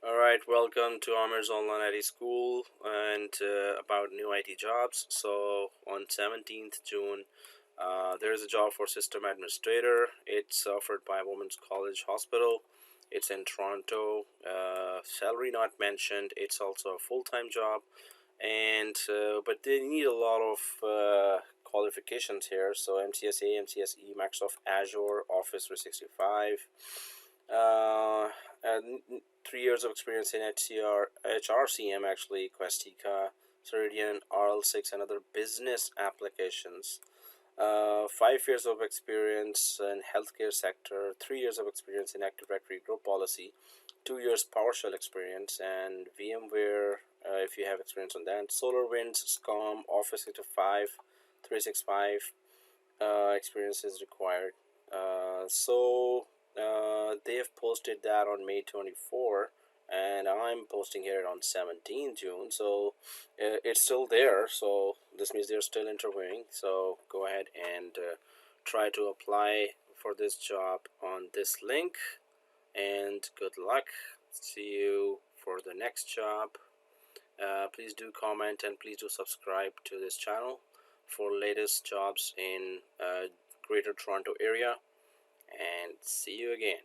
All right, welcome to Amir's Online IT School and about new IT jobs. So on 17th June, there is a job for system administrator. It's offered by Women's College Hospital. It's in Toronto. Salary not mentioned. It's also a full-time job, and but they need a lot of qualifications here. So MCSA, MCSE, Microsoft Azure, Office 365. And 3 years of experience in HRCM, actually, Questica, Ceridian, RL6, and other business applications. 5 years of experience in healthcare sector, 3 years of experience in Active Directory group policy, 2 years PowerShell experience, and VMware if you have experience on that. SolarWinds, SCOM, Office 365 experience is required. They have posted that on May 24, and I'm posting here on 17 June. So it's still there. So this means they're still interviewing. So go ahead and try to apply for this job on this link. And good luck. See you for the next job. Please do comment and please do subscribe to this channel for latest jobs in Greater Toronto area, and see you again.